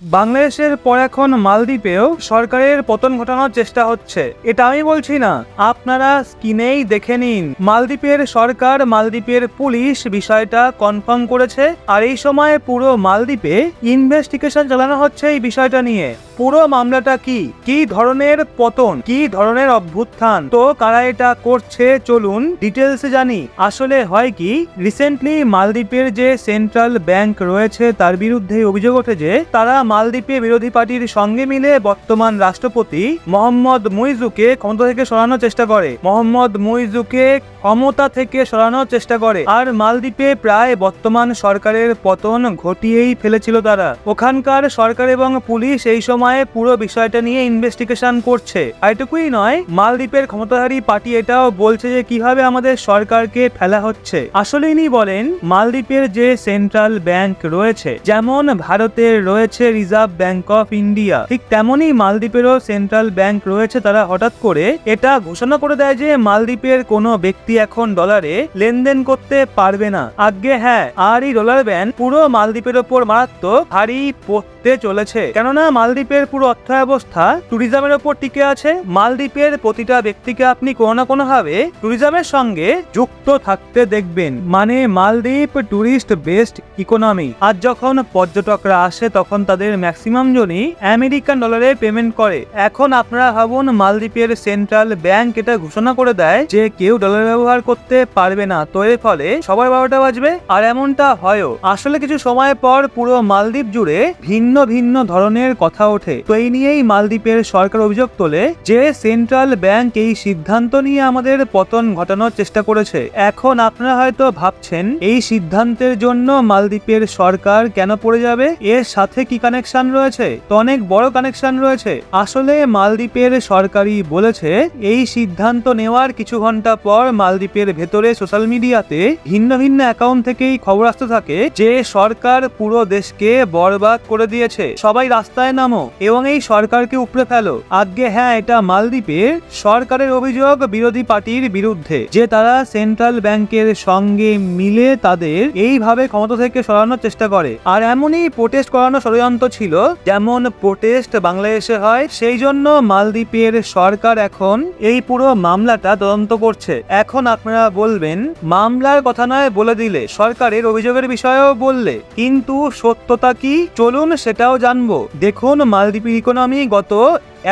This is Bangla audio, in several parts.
বাংলাদেশের পর এখন মালদ্বীপেও সরকারের পতন ঘটানোর চেষ্টা হচ্ছে। এটা আমি বলছি না, আপনারা স্ক্রিনেই দেখে নিন। মালদ্বীপের সরকার, মালদ্বীপের পুলিশ বিষয়টা কনফার্ম করেছে। আর এই সময় পুরো মালদ্বীপে ইনভেস্টিগেশন চালানো হচ্ছে এই বিষয়টা নিয়ে। পুরো মামলাটা কি ধরনের পতন, কি ধরনের অভ্যুত্থান, তো কারা এটা করছে চলুন ডিটেলসে জানি। আসলে হয় কি, রিসেন্টলি মালদ্বীপের যে সেন্ট্রাল ব্যাংক রয়েছে তার বিরুদ্ধে অভিযোগ ওঠে যে তারা মালদ্বীপে বিরোধী পার্টির সঙ্গে মিলে বর্তমান রাষ্ট্রপতি মোহাম্মদ মুইজুকে ক্ষমতা থেকে সরানোর চেষ্টা করে। আর মালদ্বীপে প্রায় বর্তমান সরকারের পতন ঘটিয়েই ফেলেছিল তারা। ওখানকার সরকার এবং পুলিশ এই সময়ে পুরো বিষয়টা নিয়ে ইনভেস্টিগেশন করছে। এটুকুই নয়, মালদ্বীপের ক্ষমতাধারী পার্টি এটাও বলছে যে কিভাবে আমাদের সরকারকে ফেলা হচ্ছে। আসলে ইনি বলেন, মালদ্বীপের যে সেন্ট্রাল ব্যাংক রয়েছে, যেমন ভারতের রয়েছে রিজার্ভ ব্যাংক অফ ইন্ডিয়া, ঠিক তেমনই মালদ্বীপেরও সেন্ট্রাল ব্যাংক রয়েছে। তারা হঠাৎ করে এটা ঘোষণা করে দেয় যে মালদ্বীপের কোনো ব্যক্তি এখন ডলারে লেনদেন করতে পারবে না। আগে হ্যাঁ, আর এই ডলার ব্যান পুরো মালদ্বীপের ওপর মারাত্মক ভারী পড়তে চলেছে। কেননা মালদ্বীপের পুরো অর্থব্যবস্থা ট্যুরিজমের ওপর টিকে আছে। মালদ্বীপের প্রতিটা ব্যক্তিকে আপনি কোনো না কোনো ভাবে ট্যুরিজমের সঙ্গে যুক্ত থাকতে দেখবেন। মানে মালদ্বীপ ট্যুরিস্ট বেসড ইকোনমি। আর যখন পর্যটকরা আসে তখন তাদের ম্যাক্সিমাম জনই আমেরিকান ডলারে পেমেন্ট করে। এখন আপনারা ভাবুন, মালদ্বীপের সেন্ট্রাল ব্যাংক এটা ঘোষণা করে দেয় যে কেউ ডলার ব্যবহার করতে পারবে না, তো এর ফলে সবার 12টা বাজবে। আর এমনটা হয়ও। আসলে কিছু সময় পর পুরো মালদ্বীপ জুড়ে ভিন্ন ভিন্ন ধরনের কথা ওঠে। তো এই নিয়েই মালদ্বীপের সরকার অভিযোগ তোলে যে সেন্ট্রাল ব্যাংক এই সিদ্ধান্ত নিয়ে আমাদের পতন ঘটানোর চেষ্টা করেছে। এখন আপনারা হয়তো ভাবছেন এই সিদ্ধান্তের জন্য মালদ্বীপের সরকার কেন পড়ে যাবে, এর সাথে কি কানেকশন রয়েছে? তো অনেক বড় কানেকশন রয়েছে। আসলে মালদ্বীপের সরকারই বলেছে এই সিদ্ধান্ত নেওয়ার কিছু ঘন্টা পর মালদ্বীপের ভেতরে সোশ্যাল মিডিয়াতে ভিন্ন ভিন্ন অ্যাকাউন্ট থেকেই খবর আসতে থাকে যে সরকার পুরো দেশকে বরবাদ করে দিয়েছে, সবাই রাস্তায় নামো এবং এই সরকারকে উপড়ে ফেলো। আগে হ্যাঁ, এটা মালদ্বীপের সরকারের অভিযোগ বিরোধী পার্টির বিরুদ্ধে যে তারা সেন্ট্রাল ব্যাংকের সঙ্গে মিলে তাদের এইভাবে ক্ষমতা থেকে সরানোর চেষ্টা করে। আর এমনই প্রোটেস্ট করানো ষড়যন্ত্র ছিল, যেমন প্রোটেস্ট বাংলাদেশে হয়। সেই জন্য মালদ্বীপের সরকার এখন এই পুরো মামলাটা তদন্ত করছে। এখন আপনারা বলবেন, মামলার কথা নয় বলে দিলে, সরকারের অভিযোগের বিষয়েও বললে, কিন্তু সত্যতা কি চলুন সেটাও জানবো। দেখুন, মালদ্বীপের ইকোনমি গত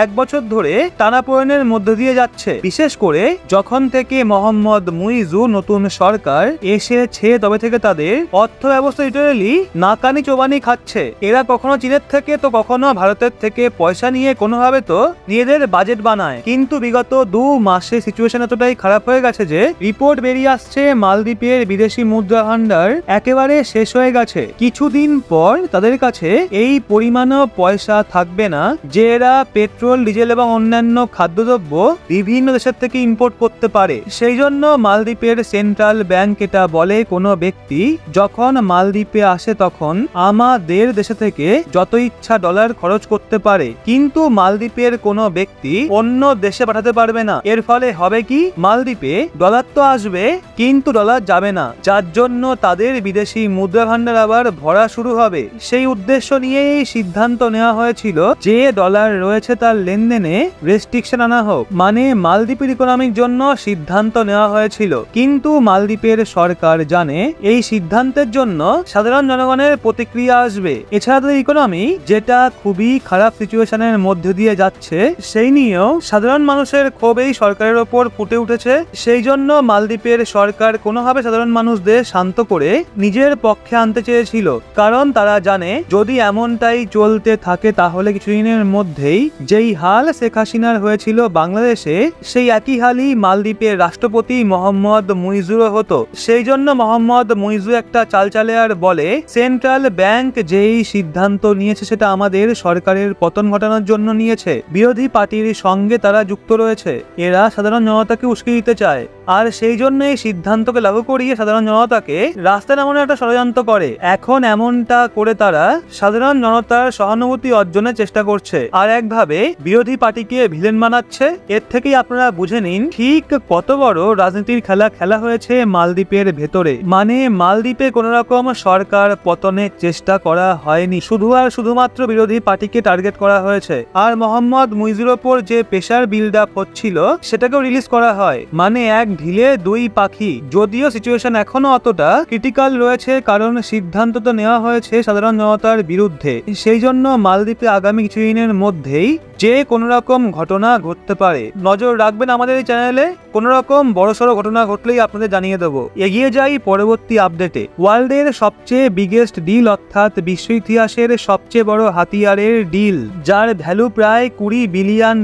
1 বছর ধরে টানাপোড়েনের মধ্য দিয়ে যাচ্ছে। বিশেষ করে যখন থেকে মোহাম্মদ মুইজু নতুন সরকার এসেছে তবে থেকে তাদের অর্থ ব্যবস্থা লিটারালি নাকানি চোবানি খাচ্ছে। এরা কখনো চীনের থেকে তো কখনো ভারতের থেকে পয়সা নিয়ে কোনোভাবে তো নিজেদের বাজেট বানায়। কিন্তু বিগত 2 মাসে সিচুয়েশন এতটাই খারাপ হয়ে গেছে যে রিপোর্ট বেরিয়ে আসছে মালদ্বীপের বিদেশি মুদ্রা ভান্ডার একেবারে শেষ হয়ে গেছে। কিছুদিন পর তাদের কাছে এই পরিমাণও পয়সা থাকবে না যে এরা পেট্রোল, ডিজেল এবং অন্যান্য খাদ্যদ্রব্য বিভিন্ন দেশের থেকে ইম্পোর্ট করতে পারে। সেই জন্য মালদ্বীপের সেন্ট্রাল ব্যাংক এটা বলে, কোনো ব্যক্তি যখন মালদ্বীপে আসে তখন আমাদের দেশে থেকে যত ইচ্ছা ডলার খরচ করতে পারে, কিন্তু মালদ্বীপের কোনো ব্যক্তি অন্য দেশে পাঠাতে পারবে না। এর ফলে হবে কি, মালদ্বীপে ডলার তো আসবে কিন্তু ডলার যাবে না, যার জন্য তাদের বিদেশি মুদ্রা ভান্ডার আবার ভরা শুরু হবে। সেই উদ্দেশ্য নিয়ে এই সিদ্ধান্ত নেওয়া হয়েছিল যে ডলার রয়েছে তার লেনদেনে রেস্ট্রিকশন আনা হোক। মানে মালদ্বীপের ইকোনমির জন্য সিদ্ধান্ত নেওয়া হয়েছিল। কিন্তু মালদ্বীপের সরকার জানে এই সিদ্ধান্তের জন্য সাধারণ জনগণের প্রতিক্রিয়া আসবে। এছাড়া তাদের ইকোনমি যেটা খুবই খারাপ সিচুয়েশনের মধ্যে দিয়ে যাচ্ছে, সেই নিয়েও সাধারণ মানুষের ক্ষোভ এই সরকারের ওপর ফুটে উঠেছে। সেই জন্য মালদ্বীপের সরকার কোনোভাবে সাধারণ মানুষদের শান্ত করে নিজের পক্ষে আনতে চেয়েছিল। কারণ তারা জানে যদি এমনটাই চলতে থাকে তাহলে কিছুদিনের মধ্যেই যেই হাল শেখ হাসিনার হয়েছিল বাংলাদেশে, সেই একই হালই মালদ্বীপের রাষ্ট্রপতি মোহাম্মদ মুইজুরও হতো। সেই জন্য মোহাম্মদ মুইজু একটা চালচালে আর বলে, সেন্ট্রাল ব্যাংক যেই সিদ্ধান্ত নিয়েছে সেটা আমাদের সরকারের পতন ঘটানোর জন্য নিয়েছে। বিরোধী পার্টির সঙ্গে তারা যুক্ত রয়েছে। এরা সাধারণ জনতাকে উস্কে দিতে চায়। আর সেই জন্য এই সিদ্ধান্তকে লাগু করিয়ে সাধারণ জনতাকে রাস্তায় নামানোর একটা ষড়যন্ত্র করে। এখন এমনটা করে তারা সাধারণ জনতার সহানুভূতি অর্জনের চেষ্টা করছে। আর একভাবে বিরোধী পার্টিকে ভিলেন বানাচ্ছে। এর থেকেই আপনারা বুঝে নিন ঠিক কত বড় রাজনীতির খেলা খেলা হয়েছে মালদ্বীপের ভেতরে। মানে মালদ্বীপে কোন রকম সরকার পতনের চেষ্টা করা হয়নি, শুধু আর শুধুমাত্র বিরোধী পার্টিকে টার্গেট করা হয়েছে। আর মোহাম্মদ মুইজুর ওপর যে প্রেশার বিল্ড আপ হচ্ছিল সেটাকেও রিলিজ করা হয়। মানে এক ঢিলে দুই পাখি। যদিও সিচুয়েশন এখনো অতটা ক্রিটিক্যাল রয়েছে, কারণ সিদ্ধান্ত তো নেওয়া হয়েছে সাধারণ জনতার বিরুদ্ধে। সেই জন্য মালদ্বীপে আগামী কিছুদিনের মধ্যেই যে কোনো রকম ঘটনা ঘটতে পারে। নজর রাখবেন আমাদের এই চ্যানেলে, কোনো রকম বড়সড় ঘটনা ঘটলেই আপনাদের জানিয়ে দেবো। এগিয়ে যাই পরবর্তী আপডেটে। ওয়ার্ল্ডের সবচেয়ে বিগেস্ট ডিল, অর্থাৎ বিশ্ব ইতিহাসের সবচেয়ে বড় হাতিয়ারের ডিল, যার ভ্যালু প্রায় $20 বিলিয়ন।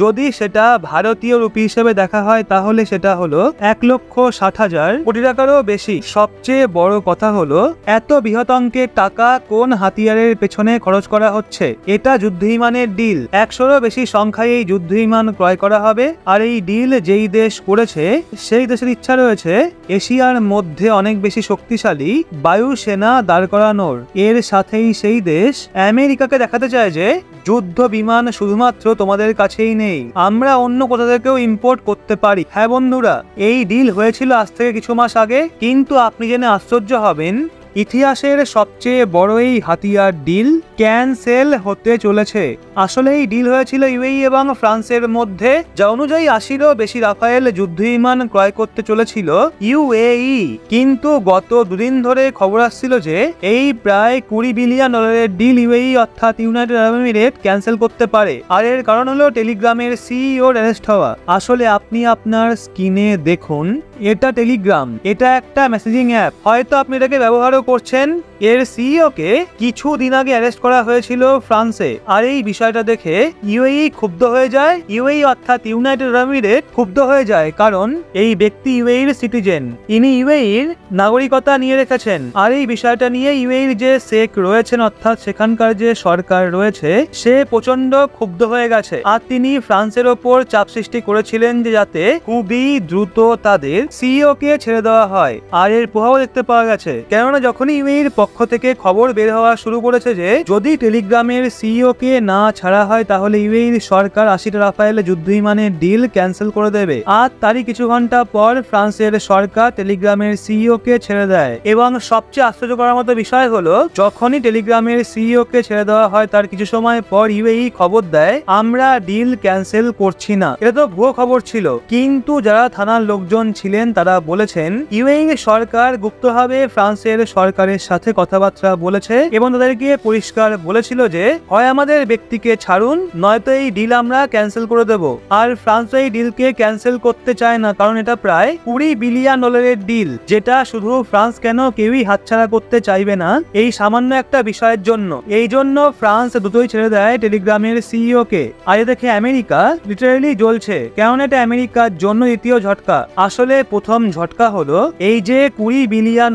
যদি সেটা ভারতীয় রুপি হিসেবে দেখা হয় তাহলে সেটা হলো 1,60,000 কোটি টাকারও বেশি। সবচেয়ে বড় কথা হলো এত বৃহৎ অঙ্কের টাকা কোন হাতিয়ারের পেছনে খরচ করা হচ্ছে। এটা যুদ্ধ বিমানের ডিল। 100-রও বেশি সংখ্যায় এই যুদ্ধ বিমান ক্রয় করা হবে। আর এই ডিল যেই দেশ করেছে সেই দেশের ইচ্ছা রয়েছে এশিয়ার মধ্যে অনেক বেশি শক্তিশালী বায়ুসেনা দাঁড় করানোর। এর সাথেই সেই দেশ আমেরিকাকে দেখাতে চায় যে যুদ্ধ বিমান শুধুমাত্র তোমাদের কাছেই নেই, আমরা অন্য কোথা থেকেও ইম্পোর্ট করতে পারি। হ্যাঁ বন্ধুরা, এই ডিল হয়েছিল আজ থেকে কিছু মাস আগে, কিন্তু আপনি জেনে আশ্চর্য হবেন ইতিহাসের সবচেয়ে বড় এই হাতিয়ার ডিল ক্যান্সেল হতে চলেছে। আসলে এই ডিল হয়েছিল ইউএই এবং ফ্রান্সের মধ্যে, যা অনুযায়ী 80-রও বেশি রাফায়েল যুদ্ধ বিমান ক্রয় করতে চলেছিল ইউএই। কিন্তু গত দুদিন ধরে খবর আসছিল যে এই প্রায় $20 বিলিয়ন ডিল ইউএই অর্থাৎ ইউনাইটেড আরব এমিরেট ক্যান্সেল করতে পারে। আর এর কারণ হলো টেলিগ্রামের সিইওর অ্যারেস্ট হওয়া। আসলে আপনি আপনার স্ক্রিনে দেখুন, এটা টেলিগ্রাম, এটা একটা মেসেজিং অ্যাপ। হয়তো আপনি এটাকে ব্যবহারও করছেন। এর সিইও কে কিছুদিন আগে অ্যারেস্ট করা হয়েছিল ফ্রান্সে। আর এই বিষয়টা দেখে ইউএই ক্ষুব্ধ হয়ে যায়। ইউএই অর্থাৎ ইউনাইটেড আরব এমিরেট ক্ষুব্ধ হয়ে যায়, কারণ এই ব্যক্তি ইউএইর সিটিজেন, ইনি ইউএইর নাগরিকতা নিয়ে রেখেছেন। আর এই বিষয়টা নিয়ে ইউএইর যে শেখ রয়েছেন অর্থাৎ সেখানকার যে সরকার রয়েছে সে প্রচন্ড ক্ষুব্ধ হয়ে গেছে। আর তিনি ফ্রান্সের ওপর চাপ সৃষ্টি করেছিলেন যে যাতে খুবই দ্রুত তাদের সিইও কে ছেড়ে দেওয়া হয়। আর এর প্রভাব দেখতে পাওয়া গেছে, কেননা যখনই ইউএইর পক্ষ থেকে খবর বের হওয়া শুরু করেছে যে যদি টেলিগ্রামের সিইও কে না ছাড়া হয় তাহলে ইউএইর সরকার 80টা রাফায়েল যুদ্ধ বিমানের ডিল ক্যান্সেল করে দেবে। আর তারই কিছু ঘন্টা পর ফ্রান্সের সরকার টেলিগ্রামের সিইও কে ছেড়ে দেয়। এবং সবচেয়ে আশ্চর্য করার মতো বিষয় হলো যখনই টেলিগ্রামের সিইও কে ছেড়ে দেওয়া হয় তার কিছু সময় পর ইউএই খবর দেয় আমরা ডিল ক্যান্সেল করছি না। এটা তো ভুয়ো খবর ছিল, কিন্তু যারা থানার লোকজন ছিলেন তারা বলেছেন ইউএই সরকার গুপ্তভাবে ফ্রান্সের সরকারের সাথে কথাবার্তা বলেছে এবং তাদেরকে পরিষ্কার বলেছিল যে হয় আমাদের ব্যক্তিকে ছাড়ুন, নয়তো এই ডিল আমরা ক্যান্সেল করে দেব। আর ফ্রান্স এই ডিলকে ক্যান্সেল করতে চায় না, কারণ এটা প্রায় $20 বিলিয়ন ডিল, যেটা শুধু ফ্রান্স কেন কেউই হাতছাড়া করতে চাইবে না এই সামান্য একটা বিষয়ের জন্য। এই জন্য ফ্রান্স দ্রুতই ছেড়ে দেয় টেলিগ্রামের সিইও কে। আর দেখে আমেরিকা লিটারেলি জ্বলছে, কারণ এটা আমেরিকার জন্য দ্বিতীয় ঝটকা। আসলে প্রথম ঝটকা হলো এই যে $20 বিলিয়ন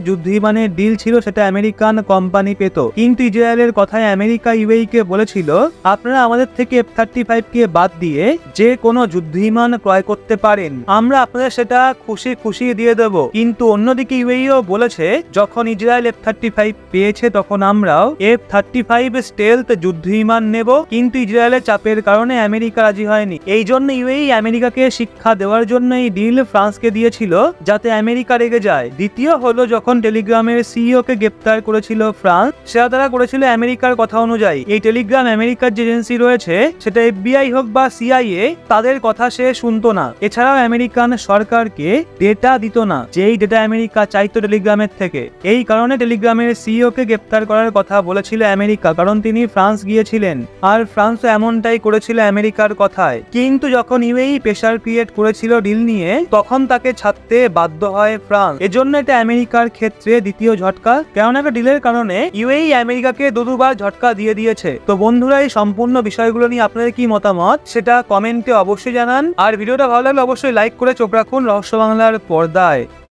যুদ্ধ বিমানের ডিল ছিল সেটা আমেরিকান কোম্পানি পেত, কিন্তু ইসরায়েলের কথায় আমেরিকা ইউএই কে বলেছিল আপনারা আমাদের থেকে F-35 কে বাদ দিয়ে যে কোনো যুদ্ধ বিমান ক্রয় করতে পারেন, আমরা আপনাদের সেটা খুশি খুশি দিয়ে দেব। কিন্তু অন্যদিকে ইউএইও বলেছে যখন ইসরায়েল F-35 পেয়েছে তখন আমরাও F-35 স্টেলথ যুদ্ধ বিমান নেব, কিন্তু ইসরায়েলের চাপের কারণে আমেরিকা রাজি হয়নি। এই জন্য ইউএই আমেরিকাকে শিক্ষা দেওয়ার জন্য এই ডিল ফ্রান্সকে দিয়েছিল যাতে আমেরিকা রেগে যায়। দ্বিতীয় হলো যখন টেলিগ্রামের সিইও কে গ্রেপ্তার করেছিল ফ্রান্স, সেটা তারা করেছিল আমেরিকার কথা অনুযায়ী। এই টেলিগ্রাম আমেরিকার যে এজেন্সি রয়েছে সেটা FBI হোক বা CIA, তাদের কথা সে শুনতো না। এছাড়াও আমেরিকান সরকারকে ডেটা দিত না, যেই ডেটা আমেরিকা চাইতো টেলিগ্রামের থেকে। এই কারণে টেলিগ্রামের সিইও কে গ্রেপ্তার করার কথা বলেছিল আমেরিকা, কারণ তিনি ফ্রান্স গিয়েছিলেন। আর ফ্রান্সও এমনটাই করেছিল আমেরিকার কথায়। কিন্তু যখন ইউএই প্রেসার ক্রিয়েট করেছিল ডিল নিয়ে, তখন তাকে ছাড়তে বাধ্য হয় ফ্রান্স। এজন্য এটা আমেরিকার ক্ষেত্রে দ্বিতীয় ঝটকা, কারণ একটা ডিলের কারণে ইউএই আমেরিকাকে দুবার ঝটকা দিয়ে দিয়েছে। তো বন্ধুরা, এই সম্পূর্ণ বিষয়গুলো নিয়ে আপনাদের কি মতামত সেটা কমেন্টে অবশ্যই জানান। আর ভিডিওটা ভালো লাগলে অবশ্যই লাইক করে চোখ রাখুন রহস্য বাংলার পর্দায়।